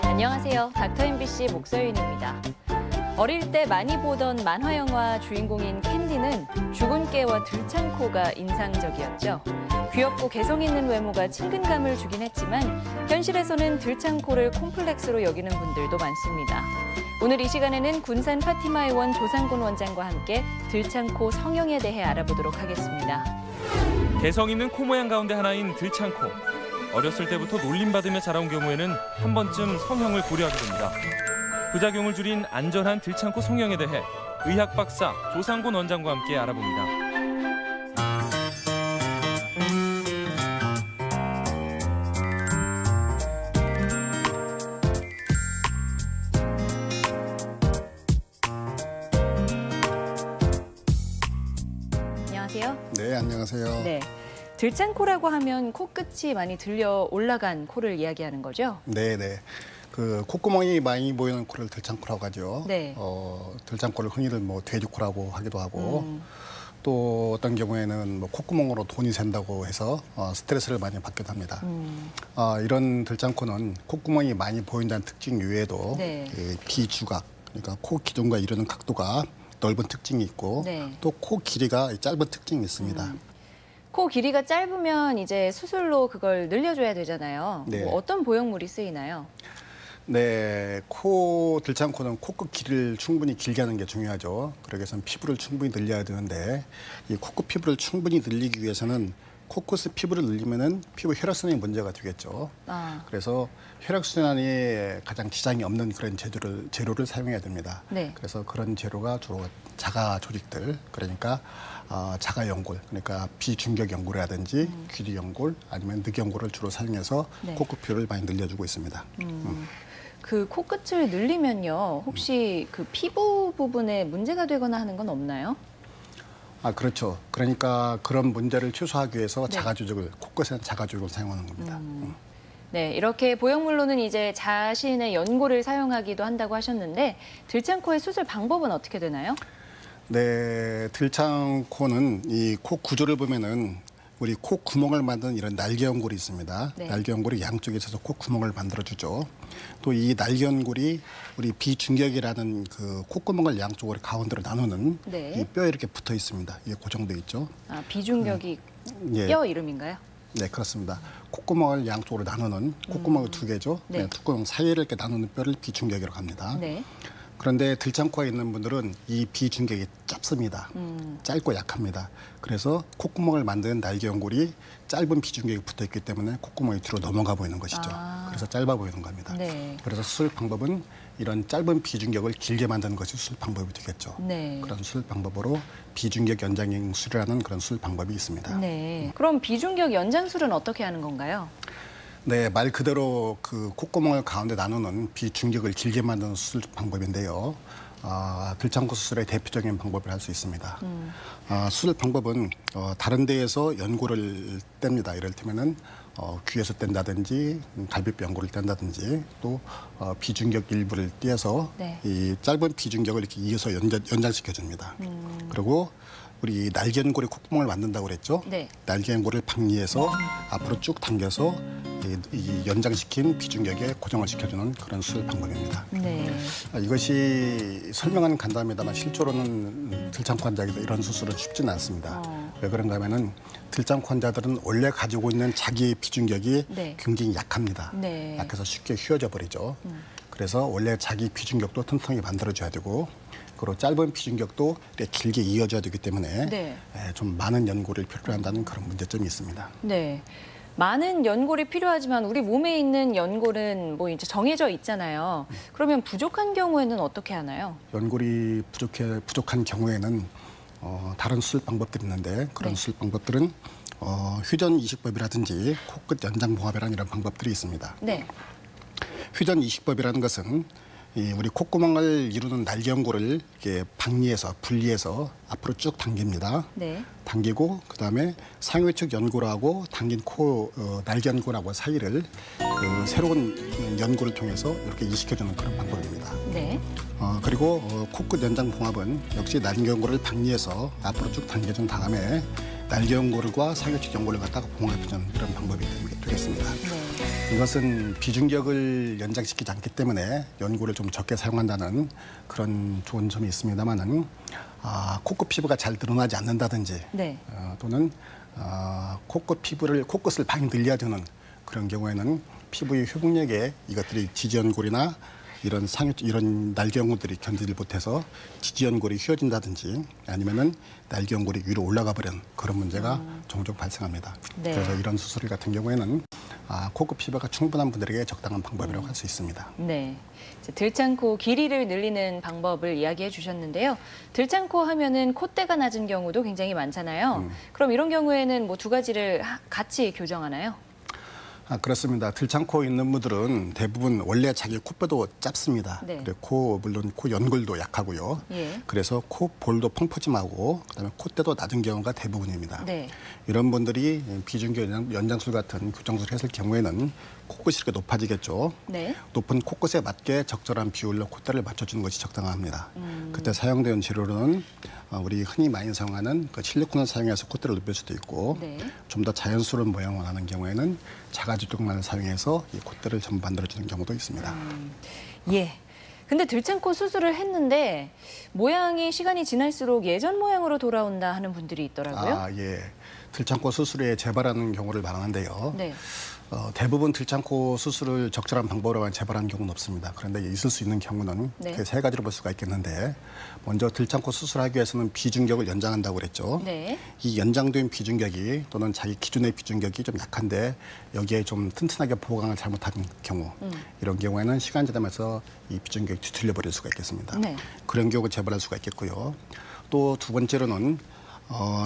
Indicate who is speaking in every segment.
Speaker 1: 안녕하세요. 닥터 MBC 목서윤입니다. 어릴 때 많이 보던 만화 영화 주인공인 캔디는 죽은 깨와 들창코가 인상적이었죠. 귀엽고 개성 있는 외모가 친근감을 주긴 했지만 현실에서는 들창코를 콤플렉스로 여기는 분들도 많습니다. 오늘 이 시간에는 군산 파티마의원 조상곤 원장과 함께 들창코 성형에 대해 알아보도록 하겠습니다.
Speaker 2: 개성 있는 코 모양 가운데 하나인 들창코. 어렸을 때부터 놀림받으며 자라온 경우에는 한 번쯤 성형을 고려하게 됩니다. 부작용을 줄인 안전한 들창코 성형에 대해 의학 박사 조상곤 원장과 함께 알아봅니다.
Speaker 1: 안녕하세요.
Speaker 3: 네, 안녕하세요.
Speaker 1: 네. 들창코라고 하면 코끝이 많이 들려 올라간 코를 이야기하는 거죠?
Speaker 3: 네. 그 콧구멍이 많이 보이는 코를 들창코라고 하죠.
Speaker 1: 네.
Speaker 3: 들창코를 흔히들 뭐 돼지코라고 하기도 하고 또 어떤 경우에는 뭐 콧구멍으로 돈이 샌다고 해서 스트레스를 많이 받기도 합니다. 이런 들창코는 콧구멍이 많이 보인다는 특징 외에도
Speaker 1: 네.
Speaker 3: 그 비주각, 그러니까 코 기둥과 이루는 각도가 넓은 특징이 있고
Speaker 1: 네.
Speaker 3: 또 코 길이가 짧은 특징이 있습니다.
Speaker 1: 코 길이가 짧으면 이제 수술로 그걸 늘려줘야 되잖아요.
Speaker 3: 네.
Speaker 1: 뭐 어떤 보형물이 쓰이나요?
Speaker 3: 네, 들창코는 코끝 길이를 충분히 길게 하는 게 중요하죠. 그러기 위해서는 피부를 충분히 늘려야 되는데 이 코끝 피부를 충분히 늘리기 위해서는 코끝의 피부를 늘리면은 피부 혈액순환이 문제가 되겠죠. 그래서 혈액순환에 가장 지장이 없는 그런 재료를 사용해야 됩니다.
Speaker 1: 네.
Speaker 3: 그래서 그런 재료가 주로 자가 조직들, 그러니까 자가 연골, 그러니까 비중격 연골이라든지 귀리 연골 아니면 늑 연골을 주로 사용해서
Speaker 1: 네.
Speaker 3: 코끝 피부를 많이 늘려주고 있습니다.
Speaker 1: 그 코끝을 늘리면요, 혹시 그 피부 부분에 문제가 되거나 하는 건 없나요?
Speaker 3: 그렇죠. 그러니까 그런 문제를 최소화하기 위해서
Speaker 1: 네.
Speaker 3: 코끝에는 자가조직을 사용하는 겁니다.
Speaker 1: 네, 이렇게 보형물로는 이제 자신의 연골을 사용하기도 한다고 하셨는데 들창코의 수술 방법은 어떻게 되나요?
Speaker 3: 네, 들창코는 이 코 구조를 보면은 우리 코 구멍을 만드는 이런 날개 연골이 있습니다.
Speaker 1: 네.
Speaker 3: 날개 연골이 양쪽에 있어서 코 구멍을 만들어주죠. 또 이 날개 연골이 우리 비중격이라는 그 콧구멍을 양쪽으로 가운데로 나누는
Speaker 1: 네.
Speaker 3: 이 뼈에 이렇게 붙어 있습니다. 이게 고정돼 있죠.
Speaker 1: 비중격이
Speaker 3: 예.
Speaker 1: 뼈 이름인가요?
Speaker 3: 네, 그렇습니다. 콧구멍을 양쪽으로 나누는 콧구멍이 두 개죠.
Speaker 1: 네.
Speaker 3: 콧구멍 사이를 이렇게 나누는 뼈를 비중격이라고 합니다.
Speaker 1: 네.
Speaker 3: 그런데 들창코가 있는 분들은 이 비중격이 짧습니다. 짧고 약합니다. 그래서 콧구멍을 만드는 날개 연골이 짧은 비중격이 붙어 있기 때문에 콧구멍이 뒤로 넘어가 보이는 것이죠. 그래서 짧아 보이는 겁니다.
Speaker 1: 네.
Speaker 3: 그래서 수술 방법은 이런 짧은 비중격을 길게 만드는 것이 수술 방법이 되겠죠.
Speaker 1: 네.
Speaker 3: 그런 수술 방법으로 비중격 연장술이라는 그런 수술 방법이 있습니다.
Speaker 1: 네. 그럼 비중격 연장술은 어떻게 하는 건가요?
Speaker 3: 네, 말 그대로 그 콧구멍을 가운데 나누는 비중격을 길게 만드는 수술 방법인데요. 들창코 수술의 대표적인 방법을 할 수 있습니다. 수술 방법은 다른 데에서 연골을 뗍니다. 이를테면은 귀에서 뗀다든지 갈비뼈 연골을 뗀다든지 또 비중격 일부를 떼어서
Speaker 1: 네.
Speaker 3: 이 짧은 비중격을 이렇게 이어서 연장시켜 줍니다. 그리고 우리 날개연골이 콧구멍을 만든다고 그랬죠.
Speaker 1: 네.
Speaker 3: 날개연골을 박리해서 앞으로 쭉 당겨서 이 연장시킨 비중격에 고정을 시켜주는 그런 수술 방법입니다.
Speaker 1: 네.
Speaker 3: 이것이 설명은 간단합니다만 실제로는 들창코 환자에게 이런 수술은 쉽지는 않습니다. 왜 그런가 하면은 들창코 환자들은 원래 가지고 있는 자기의 비중격이
Speaker 1: 네.
Speaker 3: 굉장히 약합니다.
Speaker 1: 네.
Speaker 3: 약해서 쉽게 휘어져 버리죠. 그래서 원래 자기 비중격도 튼튼하게 만들어줘야 되고 그리고 짧은 비중격도 이렇게 길게 이어져야 되기 때문에
Speaker 1: 네.
Speaker 3: 좀 많은 연골을 필요로 한다는 그런 문제점이 있습니다.
Speaker 1: 네. 많은 연골이 필요하지만 우리 몸에 있는 연골은 뭐 이제 정해져 있잖아요. 그러면 부족한 경우에는 어떻게 하나요?
Speaker 3: 연골이 부족한 경우에는 다른 수술 방법들이 있는데 그런
Speaker 1: 네.
Speaker 3: 수술 방법들은 휴전 이식법이라든지 코끝 연장 봉합이라는 이런 방법들이 있습니다.
Speaker 1: 네.
Speaker 3: 휴전 이식법이라는 것은 우리 콧구멍을 이루는 날개연골을 이렇게 박리해서 분리해서 앞으로 쭉 당깁니다.
Speaker 1: 네.
Speaker 3: 당기고 그다음에 상위측 연골하고 당긴 코 날개연골하고 사이를 새로운 연골을 통해서 이렇게 이식해주는 그런 방법입니다.
Speaker 1: 네.
Speaker 3: 그리고 코끝 연장 봉합은 역시 날개연골을 박리해서 앞으로 쭉 당겨준 다음에 날개연골과 상위측 연골을 갖다가 봉합해주는 그런 방법이 되겠습니다.
Speaker 1: 네.
Speaker 3: 이것은 비중격을 연장시키지 않기 때문에 연골을 좀 적게 사용한다는 그런 좋은 점이 있습니다만은 코끝 피부가 잘 드러나지 않는다든지
Speaker 1: 네.
Speaker 3: 또는 코끝을 많이 늘려야 되는 그런 경우에는 피부의 회복력에 이것들이 지지연골이나 이런 날개연골들이 견디지 못해서 지지연골이 휘어진다든지 아니면은 날개연골이 위로 올라가 버린 그런 문제가 종종 발생합니다.
Speaker 1: 네.
Speaker 3: 그래서 이런 수술 같은 경우에는 코끝 피부가 충분한 분들에게 적당한 방법이라고 할 수 있습니다.
Speaker 1: 네. 들창코 길이를 늘리는 방법을 이야기해 주셨는데요. 들창코 하면은 콧대가 낮은 경우도 굉장히 많잖아요. 그럼 이런 경우에는 뭐 두 가지를 같이 교정하나요?
Speaker 3: 그렇습니다. 들창코 있는 분들은 대부분 원래 자기 코뼈도 짧습니다.
Speaker 1: 네.
Speaker 3: 그리고 물론 코 연골도 약하고요.
Speaker 1: 예.
Speaker 3: 그래서 코 볼도 펑퍼짐하고 그다음에 콧대도 낮은 경우가 대부분입니다.
Speaker 1: 네.
Speaker 3: 이런 분들이 비중격 연장술 같은 교정술을 했을 경우에는 코끝이 이렇게 높아지겠죠.
Speaker 1: 네.
Speaker 3: 높은 코끝에 맞게 적절한 비율로 콧대를 맞춰주는 것이 적당합니다. 그때 사용되는 재료로는 우리 흔히 많이 사용하는 그 실리콘을 사용해서 콧대를 높일 수도 있고
Speaker 1: 네.
Speaker 3: 좀 더 자연스러운 모양을 원하는 경우에는 자가지tuk만을 사용해서 이 콧대를 전부 만들어주는 경우도 있습니다.
Speaker 1: 예. 근데 들창코 수술을 했는데 모양이 시간이 지날수록 예전 모양으로 돌아온다 하는 분들이 있더라고요.
Speaker 3: 예. 들창코 수술에 재발하는 경우를 말하는데요.
Speaker 1: 네.
Speaker 3: 대부분 들창코 수술을 적절한 방법으로만 재발하는 경우는 없습니다. 그런데 있을 수 있는 경우는
Speaker 1: 네.
Speaker 3: 그 세 가지로 볼 수가 있겠는데 먼저 들창코 수술하기 위해서는 비중격을 연장한다고 그랬죠.
Speaker 1: 네.
Speaker 3: 이 연장된 비중격이 또는 자기 기준의 비중격이 좀 약한데 여기에 좀 튼튼하게 보강을 잘못한 경우 이런 경우에는 시간 지나면서 이 비중격이 뒤틀려 버릴 수가 있겠습니다.
Speaker 1: 네.
Speaker 3: 그런 경우 재발할 수가 있겠고요. 또 두 번째로는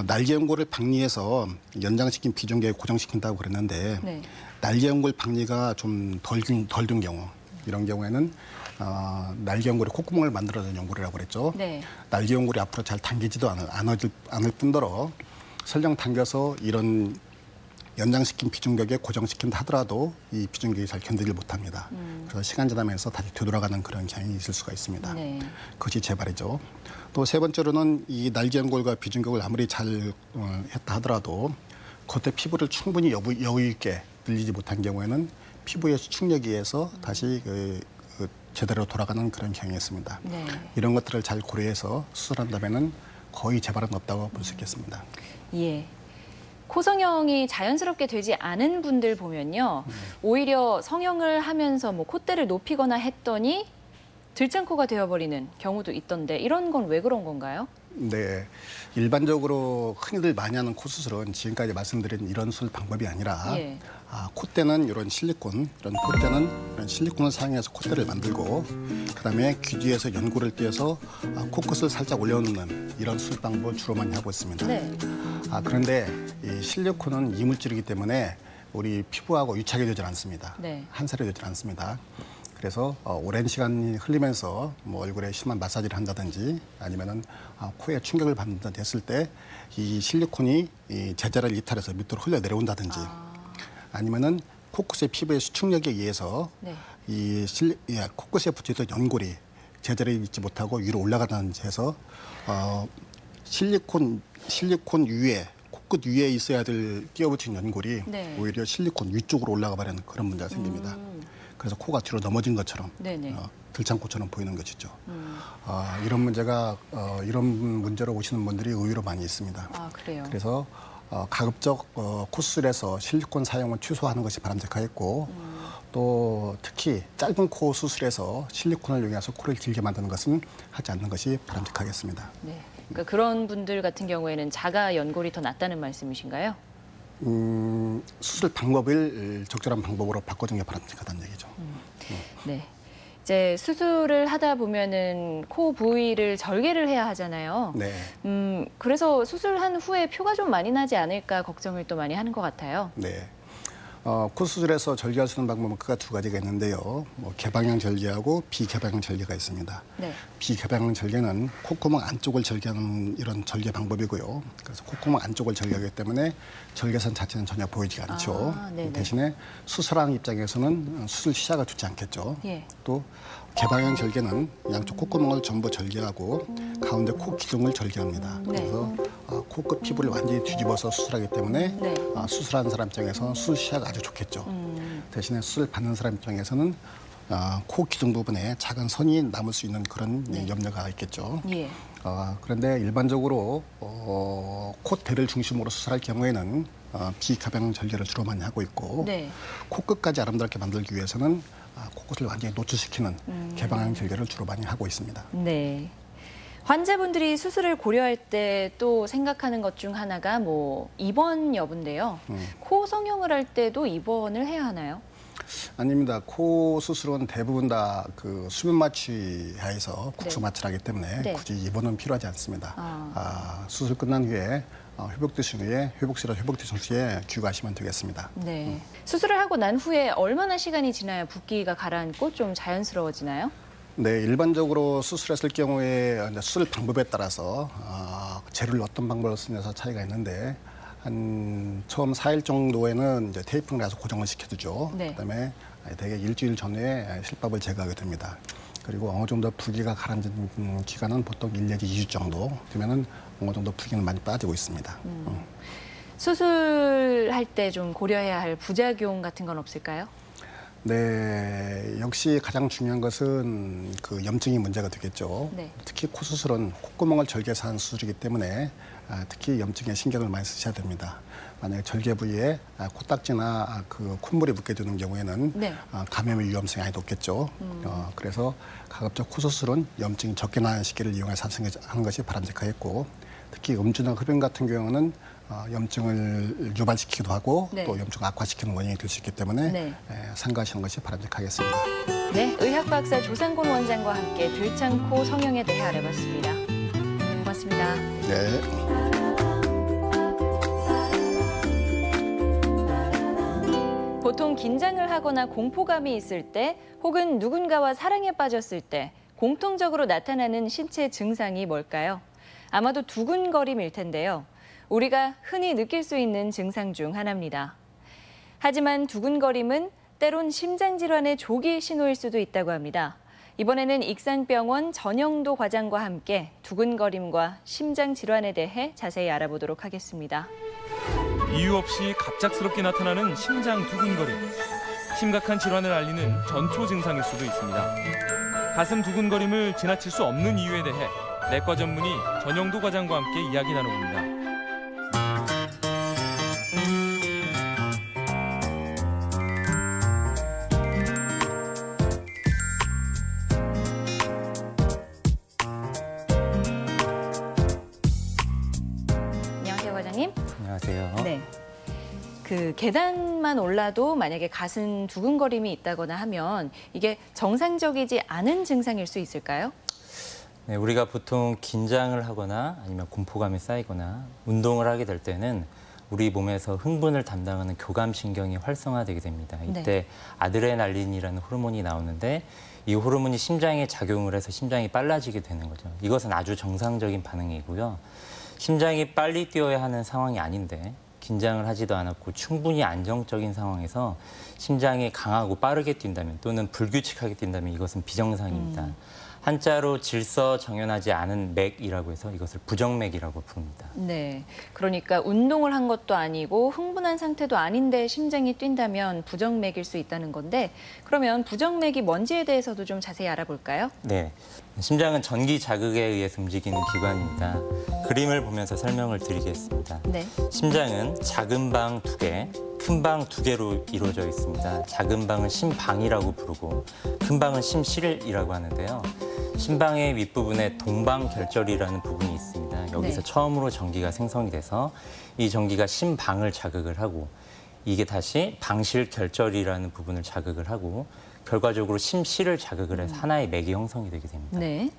Speaker 3: 날개연골을 박리해서 연장시킨 비중격에 고정시킨다고 그랬는데
Speaker 1: 네.
Speaker 3: 날개연골 박리가 좀 덜 든 경우 이런 경우에는 날개연골이 콧구멍을 만들어내는 연골이라고 그랬죠.
Speaker 1: 네.
Speaker 3: 날개연골이 앞으로 잘 당기지도 않을 뿐더러 설령 당겨서 이런 연장시킨 비중격에 고정시킨다 하더라도 이 비중격이 잘 견디질 못합니다. 그래서 시간 지나면서 다시 되돌아가는 그런 경향이 있을 수가 있습니다.
Speaker 1: 네.
Speaker 3: 그것이 재발이죠. 또 세 번째로는 이 날개연골과 비중격을 아무리 잘 했다 하더라도 겉에 피부를 충분히 여유 있게 늘리지 못한 경우에는 피부의 수축력에 의해서 다시 제대로 돌아가는 그런 경향이 있습니다.
Speaker 1: 네.
Speaker 3: 이런 것들을 잘 고려해서 수술한다면은 거의 재발은 없다고 볼 수 있겠습니다.
Speaker 1: 예. 코 성형이 자연스럽게 되지 않은 분들 보면요. 오히려 성형을 하면서 뭐 콧대를 높이거나 했더니 들창코가 되어버리는 경우도 있던데 이런 건 왜 그런 건가요?
Speaker 3: 네, 일반적으로 흔히들 많이 하는 코 수술은 지금까지 말씀드린 이런 수술 방법이 아니라
Speaker 1: 예.
Speaker 3: 콧대는 이런 실리콘, 콧대는 이런 실리콘을 사용해서 콧대를 만들고 그다음에 귀 뒤에서 연골을 떼어서 코끝을 살짝 올려놓는 이런 수술 방법을 주로 많이 하고 있습니다.
Speaker 1: 네.
Speaker 3: 그런데 이 실리콘은 이물질이기 때문에 우리 피부하고 유착이 되질 않습니다.
Speaker 1: 네.
Speaker 3: 한살이 되질 않습니다. 그래서 오랜 시간이 흘리면서 뭐 얼굴에 심한 마사지를 한다든지 아니면은 코에 충격을 받는다 했을 때 이 실리콘이 이 제자를 이탈해서 밑으로 흘러 내려온다든지 아니면은 코끝의 피부의 수축력에 의해서
Speaker 1: 네.
Speaker 3: 코끝에 붙여있던 연골이 제자리에 있지 못하고 위로 올라가다든지 해서 실리콘 위에 코끝 위에 있어야 될 끼어붙인 연골이
Speaker 1: 네.
Speaker 3: 오히려 실리콘 위쪽으로 올라가 버리는 그런 문제가 생깁니다. 그래서 코가 뒤로 넘어진 것처럼 들창코처럼 보이는 것이죠. 이런 문제로 오시는 분들이 의외로 많이 있습니다.
Speaker 1: 아, 그래요?
Speaker 3: 그래서 가급적 코수술에서 실리콘 사용을 취소하는 것이 바람직하겠고 또 특히 짧은 코 수술에서 실리콘을 이용해서 코를 길게 만드는 것은 하지 않는 것이 바람직하겠습니다.
Speaker 1: 네. 그러니까 그런 분들 같은 경우에는 자가 연골이 더 낫다는 말씀이신가요?
Speaker 3: 수술 방법을 적절한 방법으로 바꿔주는 게 바람직하다는 얘기죠.
Speaker 1: 네. 이제 수술을 하다 보면은 코 부위를 절개를 해야 하잖아요.
Speaker 3: 네.
Speaker 1: 그래서 수술한 후에 표가 좀 많이 나지 않을까 걱정을 또 많이 하는 것 같아요.
Speaker 3: 네. 코 수술에서 절개할 수 있는 방법은 크게 두 가지가 있는데요. 개방형 절개하고 비개방형 절개가 있습니다.
Speaker 1: 네.
Speaker 3: 비개방형 절개는 콧구멍 안쪽을 절개하는 이런 절개 방법이고요. 그래서 콧구멍 안쪽을 절개하기 때문에 절개선 자체는 전혀 보이지 않죠. 대신에 수술하는 입장에서는 수술 시야가 좋지 않겠죠.
Speaker 1: 예.
Speaker 3: 또 개방형 절개는 양쪽 콧구멍을 전부 절개하고 가운데 코 기둥을 절개합니다. 그래서 코끝 피부를 완전히 뒤집어서 수술하기 때문에 수술하는 사람 입장에서는 수술 시야가 아주 좋겠죠. 대신에 수술 받는 사람 입장에서는 코 기둥 부분에 작은 선이 남을 수 있는 그런 염려가 있겠죠.
Speaker 1: 예.
Speaker 3: 그런데 일반적으로 콧대를 중심으로 수술할 경우에는 비개방형 절개를 주로 많이 하고 있고 코끝까지 아름답게 만들기 위해서는 코끝을 완전히 노출시키는 개방형 절개를 주로 많이 하고 있습니다.
Speaker 1: 네. 환자분들이 수술을 고려할 때 또 생각하는 것 중 하나가 입원 여부인데요. 코 성형을 할 때도 입원을 해야 하나요?
Speaker 3: 아닙니다. 코 수술은 대부분 다 그 수면 마취 하에서 국소 마취를 하기 때문에 굳이 입원은 필요하지 않습니다. 수술 끝난 후에 회복되신 후에 회복되신 후에 귀가하시면 되겠습니다.
Speaker 1: 네. 수술을 하고 난 후에 얼마나 시간이 지나야 붓기가 가라앉고 좀 자연스러워지나요?
Speaker 3: 네, 일반적으로 수술했을 경우에 수술 방법에 따라서 재료를 어떤 방법을 쓰냐서 차이가 있는데 처음 4일 정도에는 이제 테이핑을 해서 고정을 시켜두죠. 그다음에 대개 일주일 전에 실밥을 제거하게 됩니다. 그리고 어느 정도 붓기가 가라앉는 기간은 보통 1 내지 2주 정도 되면은 어느 정도 붓기는 많이 빠지고 있습니다.
Speaker 1: 수술할 때 좀 고려해야 할 부작용 같은 건 없을까요?
Speaker 3: 네, 역시 가장 중요한 것은 그 염증이 문제가 되겠죠. 특히 코 수술은 콧구멍을 절개해서 하는 수술이기 때문에 특히 염증에 신경을 많이 쓰셔야 됩니다. 만약에 절개 부위에 코딱지나 그 콧물이 묻게 되는 경우에는 감염의 위험성이 아주 높겠죠. 그래서 가급적 코 수술은 염증이 적게 나는 시기를 이용해서 하는 것이 바람직하겠고, 특히 음주나 흡연 같은 경우는 염증을 유발시키기도 하고 또 염증을 악화시키는 원인이 될 수 있기 때문에 삼가하시는 것이 바람직하겠습니다.
Speaker 1: 네, 의학박사 조상곤 원장과 함께 들창코 성형에 대해 알아봤습니다. 고맙습니다.
Speaker 3: 네.
Speaker 1: 보통 긴장을 하거나 공포감이 있을 때 혹은 누군가와 사랑에 빠졌을 때 공통적으로 나타나는 신체 증상이 뭘까요? 아마도 두근거림일 텐데요. 우리가 흔히 느낄 수 있는 증상 중 하나입니다. 하지만 두근거림은 때론 심장질환의 조기 신호일 수도 있다고 합니다. 이번에는 익산병원 전영도 과장과 함께 두근거림과 심장질환에 대해 자세히 알아보도록 하겠습니다.
Speaker 2: 이유 없이 갑작스럽게 나타나는 심장 두근거림. 심각한 질환을 알리는 전초 증상일 수도 있습니다. 가슴 두근거림을 지나칠 수 없는 이유에 대해 내과 전문의 전영도 과장과 함께 이야기 나눠봅니다.
Speaker 1: 안녕하세요, 과장님.
Speaker 4: 안녕하세요.
Speaker 1: 네. 그 계단만 올라도 만약에 가슴 두근거림이 있다거나 하면 이게 정상적이지 않은 증상일 수 있을까요?
Speaker 4: 네, 우리가 보통 긴장을 하거나 아니면 공포감이 쌓이거나 운동을 하게 될 때는 우리 몸에서 흥분을 담당하는 교감신경이 활성화되게 됩니다. 이때 아드레날린이라는 호르몬이 나오는데 이 호르몬이 심장에 작용을 해서 심장이 빨라지게 되는 거죠. 이것은 아주 정상적인 반응이고요. 심장이 빨리 뛰어야 하는 상황이 아닌데 긴장을 하지도 않았고 충분히 안정적인 상황에서 심장이 강하고 빠르게 뛴다면 또는 불규칙하게 뛴다면 이것은 비정상입니다. 한자로 질서정연하지 않은 맥이라고 해서 이것을 부정맥이라고 부릅니다.
Speaker 1: 네, 그러니까 운동을 한 것도 아니고 흥분한 상태도 아닌데 심장이 뛴다면 부정맥일 수 있다는 건데 그러면 부정맥이 뭔지에 대해서도 좀 자세히 알아볼까요?
Speaker 4: 네, 심장은 전기 자극에 의해서 움직이는 기관입니다. 그림을 보면서 설명을 드리겠습니다. 심장은 작은 방 2개, 큰 방 2개로 이루어져 있습니다. 작은 방은 심방이라고 부르고 큰 방은 심실이라고 하는데요. 심방의 윗부분에 동방결절이라는 부분이 있습니다. 여기서 처음으로 전기가 생성이 돼서 이 전기가 심방을 자극을 하고 이게 다시 방실결절이라는 부분을 자극을 하고 결과적으로 심실을 자극을 해서 하나의 맥이 형성이 되게 됩니다.
Speaker 1: 네.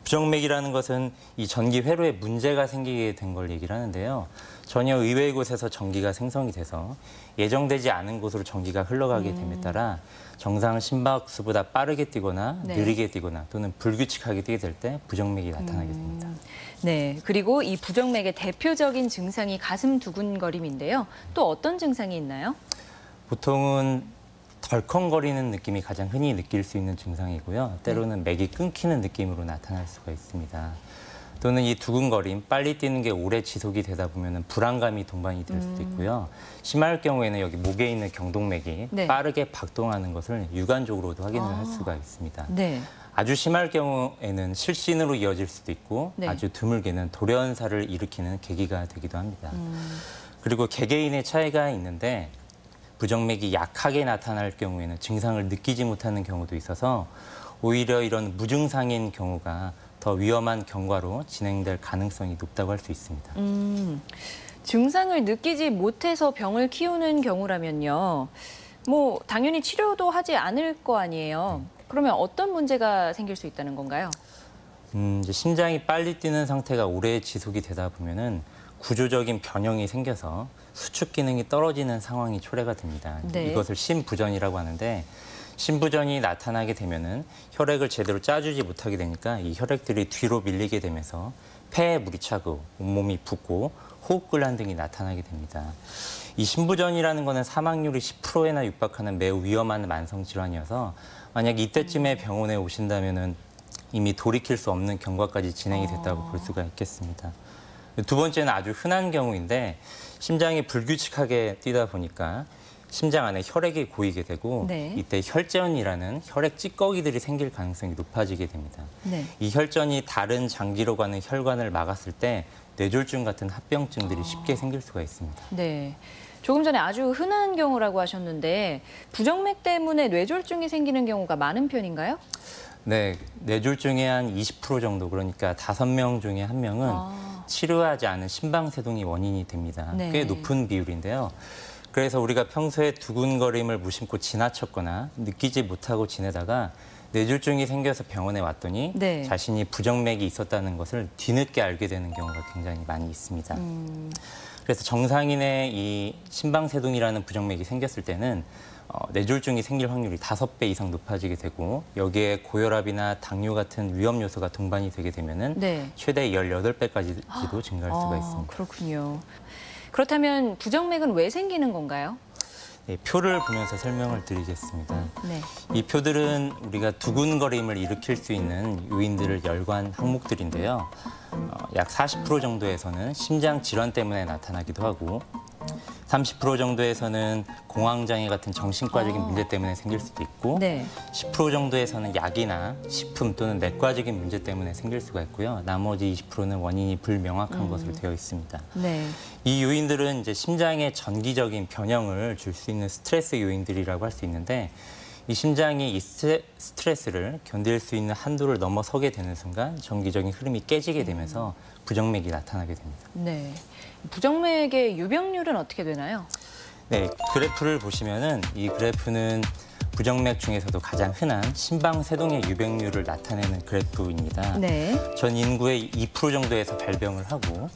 Speaker 4: 부정맥이라는 것은 이 전기 회로에 문제가 생기게 된 걸 얘기를 하는데요. 전혀 의외의 곳에서 전기가 생성이 돼서 예정되지 않은 곳으로 전기가 흘러가게 됨에 따라 정상 심박수보다 빠르게 뛰거나
Speaker 1: 네.
Speaker 4: 느리게 뛰거나 또는 불규칙하게 뛰게 될 때 부정맥이 나타나게 됩니다.
Speaker 1: 네. 그리고 이 부정맥의 대표적인 증상이 가슴 두근거림인데요. 또 어떤 증상이 있나요?
Speaker 4: 보통은 덜컹거리는 느낌이 가장 흔히 느낄 수 있는 증상이고요. 때로는 맥이 끊기는 느낌으로 나타날 수가 있습니다. 또는 이 두근거림, 빨리 뛰는 게 오래 지속이 되다 보면 불안감이 동반이 될 수도 있고요. 심할 경우에는 여기 목에 있는 경동맥이
Speaker 1: 네.
Speaker 4: 빠르게 박동하는 것을 육안적으로도 확인을 할 수가 있습니다.
Speaker 1: 네.
Speaker 4: 아주 심할 경우에는 실신으로 이어질 수도 있고
Speaker 1: 네.
Speaker 4: 아주 드물게는 돌연사를 일으키는 계기가 되기도 합니다. 그리고 개개인의 차이가 있는데 부정맥이 약하게 나타날 경우에는 증상을 느끼지 못하는 경우도 있어서 오히려 이런 무증상인 경우가 더 위험한 경과로 진행될 가능성이 높다고 할 수 있습니다.
Speaker 1: 증상을 느끼지 못해서 병을 키우는 경우라면요. 뭐 당연히 치료도 하지 않을 거 아니에요. 그러면 어떤 문제가 생길 수 있다는 건가요?
Speaker 4: 이제 심장이 빨리 뛰는 상태가 오래 지속이 되다 보면은 구조적인 변형이 생겨서 수축 기능이 떨어지는 상황이 초래가 됩니다.
Speaker 1: 네.
Speaker 4: 이것을 심부전이라고 하는데 심부전이 나타나게 되면은 혈액을 제대로 짜주지 못하게 되니까 이 혈액들이 뒤로 밀리게 되면서 폐에 물이 차고 온몸이 붓고 호흡곤란 등이 나타나게 됩니다. 이 심부전이라는 거는 사망률이 10%에나 육박하는 매우 위험한 만성 질환이어서 만약 이때쯤에 병원에 오신다면은 이미 돌이킬 수 없는 경과까지 진행이 됐다고 볼 수가 있겠습니다. 두 번째는 아주 흔한 경우인데 심장이 불규칙하게 뛰다 보니까 심장 안에 혈액이 고이게 되고
Speaker 1: 네.
Speaker 4: 이때 혈전이라는 혈액 찌꺼기들이 생길 가능성이 높아지게 됩니다.
Speaker 1: 네.
Speaker 4: 이 혈전이 다른 장기로 가는 혈관을 막았을 때 뇌졸중 같은 합병증들이 쉽게 생길 수가 있습니다.
Speaker 1: 네. 조금 전에 아주 흔한 경우라고 하셨는데 부정맥 때문에 뇌졸중이 생기는 경우가 많은 편인가요?
Speaker 4: 네, 뇌졸중의 한 20% 정도, 그러니까 5명 중에 1명은 치료하지 않은 심방세동이 원인이 됩니다.
Speaker 1: 네.
Speaker 4: 꽤 높은 비율인데요. 그래서 우리가 평소에 두근거림을 무심코 지나쳤거나 느끼지 못하고 지내다가 뇌졸중이 생겨서 병원에 왔더니
Speaker 1: 네.
Speaker 4: 자신이 부정맥이 있었다는 것을 뒤늦게 알게 되는 경우가 굉장히 많이 있습니다. 그래서 정상인의 이 심방세동이라는 부정맥이 생겼을 때는 뇌졸중이 생길 확률이 5배 이상 높아지게 되고 여기에 고혈압이나 당뇨 같은 위험 요소가 동반이 되게 되면은
Speaker 1: 네.
Speaker 4: 최대 18배까지도 증가할 수가 있습니다.
Speaker 1: 그렇군요. 그렇다면 부정맥은 왜 생기는 건가요?
Speaker 4: 네, 표를 보면서 설명을 드리겠습니다.
Speaker 1: 네.
Speaker 4: 이 표들은 우리가 두근거림을 일으킬 수 있는 요인들을 열거한 항목들인데요. 약 40% 정도에서는 심장 질환 때문에 나타나기도 하고 30% 정도에서는 공황장애 같은 정신과적인 문제 때문에 생길 수도 있고
Speaker 1: 네.
Speaker 4: 10% 정도에서는 약이나 식품 또는 내과적인 문제 때문에 생길 수가 있고요. 나머지 20%는 원인이 불명확한 것으로 되어 있습니다.
Speaker 1: 네.
Speaker 4: 이 요인들은 이제 심장에 전기적인 변형을 줄 수 있는 스트레스 요인들이라고 할 수 있는데 이 심장이 이 스트레스를 견딜 수 있는 한도를 넘어서게 되는 순간 전기적인 흐름이 깨지게 되면서 부정맥이 나타나게 됩니다.
Speaker 1: 네. 부정맥의 유병률은 어떻게 되나요?
Speaker 4: 네, 그래프를 보시면은 이 그래프는 부정맥 중에서도 가장 흔한 심방세동의 유병률을 나타내는 그래프입니다.
Speaker 1: 네.
Speaker 4: 전 인구의 2% 정도에서 발병을 하고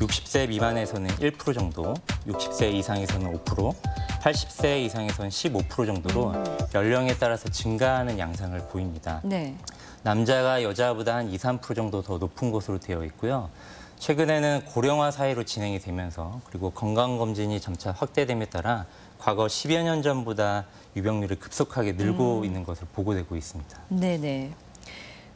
Speaker 4: 60세 미만에서는 1% 정도, 60세 이상에서는 5%, 80세 이상에서는 15% 정도로 연령에 따라서 증가하는 양상을 보입니다.
Speaker 1: 네.
Speaker 4: 남자가 여자보다 한 2, 3% 정도 더 높은 것으로 되어 있고요. 최근에는 고령화 사회로 진행이 되면서 그리고 건강검진이 점차 확대됨에 따라 과거 10여 년 전보다 유병률이 급속하게 늘고 있는 것으로 보고되고 있습니다.
Speaker 1: 네네.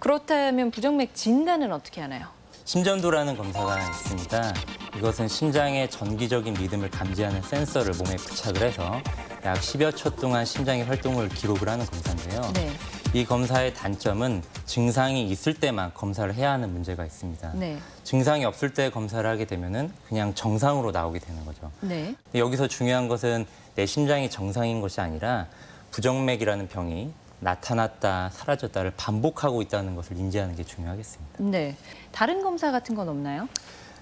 Speaker 1: 그렇다면 부정맥 진단은 어떻게 하나요?
Speaker 4: 심전도라는 검사가 있습니다. 이것은 심장의 전기적인 리듬을 감지하는 센서를 몸에 부착을 해서 약 10여 초 동안 심장의 활동을 기록을 하는 검사인데요.
Speaker 1: 네.
Speaker 4: 이 검사의 단점은 증상이 있을 때만 검사를 해야 하는 문제가 있습니다.
Speaker 1: 네.
Speaker 4: 증상이 없을 때 검사를 하게 되면은 그냥 정상으로 나오게 되는 거죠.
Speaker 1: 네.
Speaker 4: 근데 여기서 중요한 것은 내 심장이 정상인 것이 아니라 부정맥이라는 병이 나타났다, 사라졌다를 반복하고 있다는 것을 인지하는 게 중요하겠습니다.
Speaker 1: 네. 다른 검사 같은 건 없나요?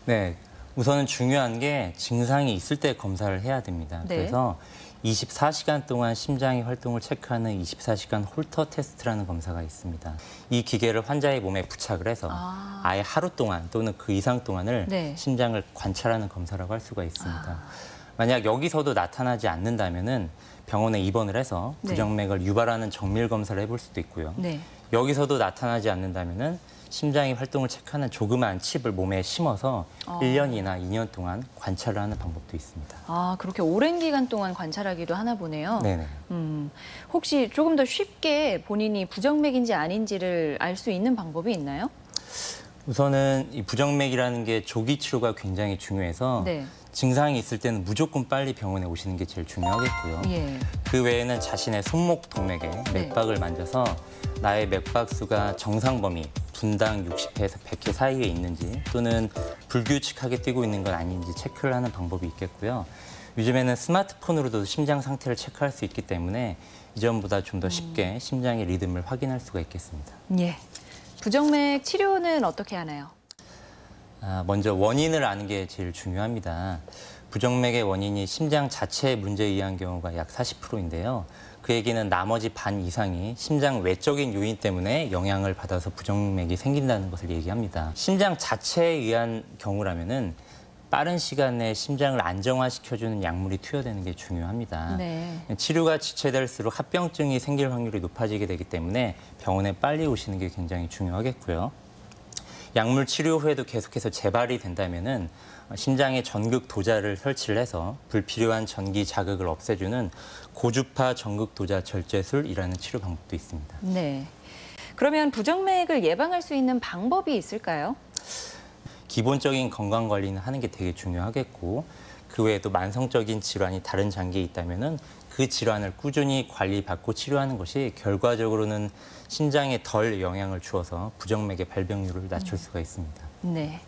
Speaker 4: 네, 우선은 중요한 게 증상이 있을 때 검사를 해야 됩니다.
Speaker 1: 네.
Speaker 4: 그래서 24시간 동안 심장의 활동을 체크하는 24시간 홀터 테스트라는 검사가 있습니다. 이 기계를 환자의 몸에 부착을 해서 아예 하루 동안 또는 그 이상 동안을
Speaker 1: 네.
Speaker 4: 심장을 관찰하는 검사라고 할 수가 있습니다. 만약 여기서도 나타나지 않는다면은 병원에 입원을 해서 부정맥을 유발하는 정밀 검사를 해볼 수도 있고요.
Speaker 1: 네.
Speaker 4: 여기서도 나타나지 않는다면은 심장의 활동을 체크하는 조그마한 칩을 몸에 심어서 1년이나 2년 동안 관찰을 하는 방법도 있습니다.
Speaker 1: 아, 그렇게 오랜 기간 동안 관찰하기도 하나 보네요.
Speaker 4: 네네.
Speaker 1: 혹시 조금 더 쉽게 본인이 부정맥인지 아닌지를 알 수 있는 방법이 있나요?
Speaker 4: 우선은 이 부정맥이라는 게 조기 치료가 굉장히 중요해서
Speaker 1: 네.
Speaker 4: 증상이 있을 때는 무조건 빨리 병원에 오시는 게 제일 중요하겠고요.
Speaker 1: 예.
Speaker 4: 그 외에는 자신의 손목 동맥에 맥박을 만져서 나의 맥박수가 정상 범위, 분당 60회에서 100회 사이에 있는지 또는 불규칙하게 뛰고 있는 건 아닌지 체크를 하는 방법이 있겠고요. 요즘에는 스마트폰으로도 심장 상태를 체크할 수 있기 때문에 이전보다 좀 더 쉽게 심장의 리듬을 확인할 수가 있겠습니다.
Speaker 1: 예. 부정맥 치료는 어떻게 하나요?
Speaker 4: 먼저 원인을 아는 게 제일 중요합니다. 부정맥의 원인이 심장 자체에 문제에 의한 경우가 약 40%인데요. 그 얘기는 나머지 반 이상이 심장 외적인 요인 때문에 영향을 받아서 부정맥이 생긴다는 것을 얘기합니다. 심장 자체에 의한 경우라면은 빠른 시간 내에 심장을 안정화시켜주는 약물이 투여되는 게 중요합니다.
Speaker 1: 네.
Speaker 4: 치료가 지체될수록 합병증이 생길 확률이 높아지게 되기 때문에 병원에 빨리 오시는 게 굉장히 중요하겠고요. 약물 치료 후에도 계속해서 재발이 된다면은 심장에 전극 도자를 설치를 해서 불필요한 전기 자극을 없애주는 고주파 전극 도자 절제술이라는 치료 방법도 있습니다.
Speaker 1: 네. 그러면 부정맥을 예방할 수 있는 방법이 있을까요?
Speaker 4: 기본적인 건강 관리는 하는 게 되게 중요하겠고 그 외에도 만성적인 질환이 다른 장기에 있다면은 그 질환을 꾸준히 관리받고 치료하는 것이 결과적으로는 심장에 덜 영향을 주어서 부정맥의 발병률을 낮출 수가 있습니다.
Speaker 1: 네.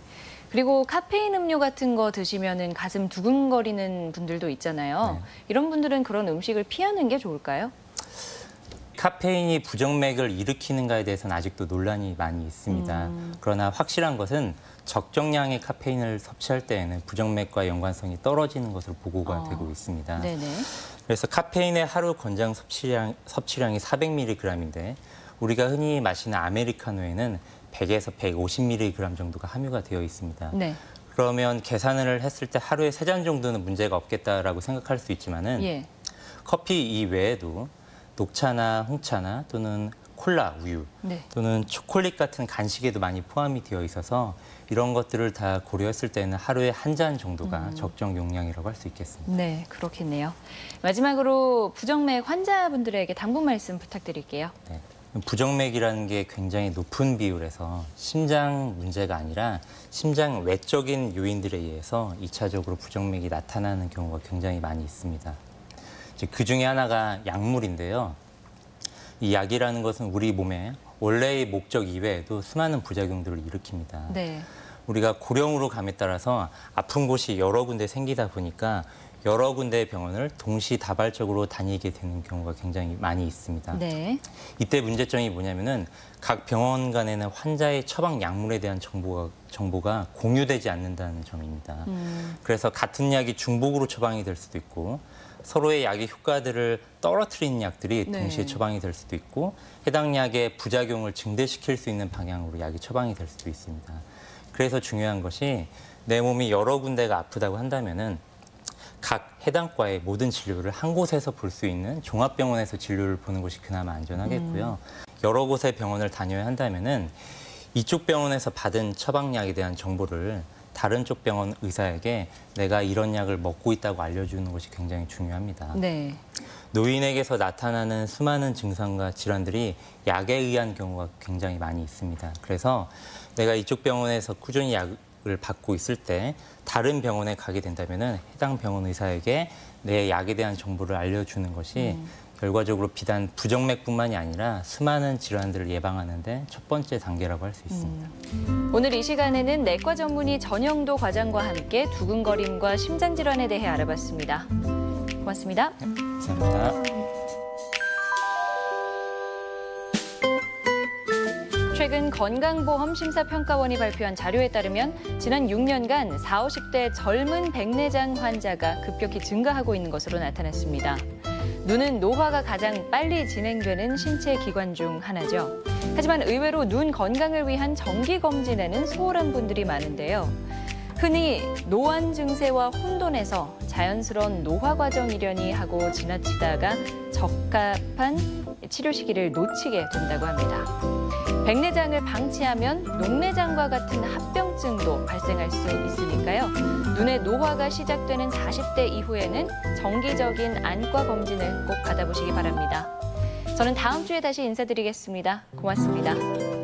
Speaker 1: 그리고 카페인 음료 같은 거 드시면은 가슴 두근거리는 분들도 있잖아요.
Speaker 4: 네.
Speaker 1: 이런 분들은 그런 음식을 피하는 게 좋을까요?
Speaker 4: 카페인이 부정맥을 일으키는가에 대해서는 아직도 논란이 많이 있습니다. 그러나 확실한 것은 적정량의 카페인을 섭취할 때에는 부정맥과 연관성이 떨어지는 것으로 보고가 되고 있습니다.
Speaker 1: 네네.
Speaker 4: 그래서 카페인의 하루 권장 섭취량이 400mg인데 우리가 흔히 마시는 아메리카노에는 100에서 150mg 정도가 함유가 되어 있습니다.
Speaker 1: 네.
Speaker 4: 그러면 계산을 했을 때 하루에 3잔 정도는 문제가 없겠다라고 생각할 수 있지만은
Speaker 1: 예.
Speaker 4: 커피 이외에도 녹차나 홍차나 또는 콜라, 우유
Speaker 1: 네.
Speaker 4: 또는 초콜릿 같은 간식에도 많이 포함이 되어 있어서 이런 것들을 다 고려했을 때는 하루에 한 잔 정도가 적정 용량이라고 할 수 있겠습니다.
Speaker 1: 네, 그렇겠네요. 마지막으로 부정맥 환자분들에게 당부 말씀 부탁드릴게요.
Speaker 4: 네. 부정맥이라는 게 굉장히 높은 비율에서 심장 문제가 아니라 심장 외적인 요인들에 의해서 2차적으로 부정맥이 나타나는 경우가 굉장히 많이 있습니다. 그 중에 하나가 약물인데요. 이 약이라는 것은 우리 몸에 원래의 목적 이외에도 수많은 부작용들을 일으킵니다.
Speaker 1: 네.
Speaker 4: 우리가 고령으로 감에 따라서 아픈 곳이 여러 군데 생기다 보니까 여러 군데의 병원을 동시다발적으로 다니게 되는 경우가 굉장히 많이 있습니다.
Speaker 1: 네.
Speaker 4: 이때 문제점이 뭐냐면은 각 병원 간에는 환자의 처방 약물에 대한 정보가 공유되지 않는다는 점입니다. 그래서 같은 약이 중복으로 처방이 될 수도 있고 서로의 약의 효과들을 떨어뜨리는 약들이
Speaker 1: 네.
Speaker 4: 동시에 처방이 될 수도 있고 해당 약의 부작용을 증대시킬 수 있는 방향으로 약이 처방이 될 수도 있습니다. 그래서 중요한 것이 내 몸이 여러 군데가 아프다고 한다면은 각 해당 과의 모든 진료를 한 곳에서 볼 수 있는 종합병원에서 진료를 보는 것이 그나마 안전하겠고요. 여러 곳의 병원을 다녀야 한다면은 이쪽 병원에서 받은 처방약에 대한 정보를 다른 쪽 병원 의사에게 내가 이런 약을 먹고 있다고 알려주는 것이 굉장히 중요합니다.
Speaker 1: 네.
Speaker 4: 노인에게서 나타나는 수많은 증상과 질환들이 약에 의한 경우가 굉장히 많이 있습니다. 그래서 내가 이쪽 병원에서 꾸준히 약을 받고 있을 때 다른 병원에 가게 된다면 해당 병원 의사에게 내 약에 대한 정보를 알려주는 것이 결과적으로 비단 부정맥뿐만이 아니라 수많은 질환들을 예방하는 데 첫 번째 단계라고 할 수 있습니다.
Speaker 1: 오늘 이 시간에는 내과 전문의 전영도 과장과 함께 두근거림과 심장질환에 대해 알아봤습니다. 고맙습니다.
Speaker 4: 감사합니다.
Speaker 1: 최근 건강보험심사평가원이 발표한 자료에 따르면 지난 6년간 40, 50대 젊은 백내장 환자가 급격히 증가하고 있는 것으로 나타났습니다. 눈은 노화가 가장 빨리 진행되는 신체 기관 중 하나죠. 하지만 의외로 눈 건강을 위한 정기 검진에는 소홀한 분들이 많은데요. 흔히 노안 증세와 혼돈해서 자연스러운 노화 과정이려니 하고 지나치다가 적합한 치료 시기를 놓치게 된다고 합니다. 백내장을 방치하면 녹내장과 같은 합병증도 발생할 수 있으니까요. 눈의 노화가 시작되는 40대 이후에는 정기적인 안과 검진을 꼭 받아보시기 바랍니다. 저는 다음 주에 다시 인사드리겠습니다. 고맙습니다.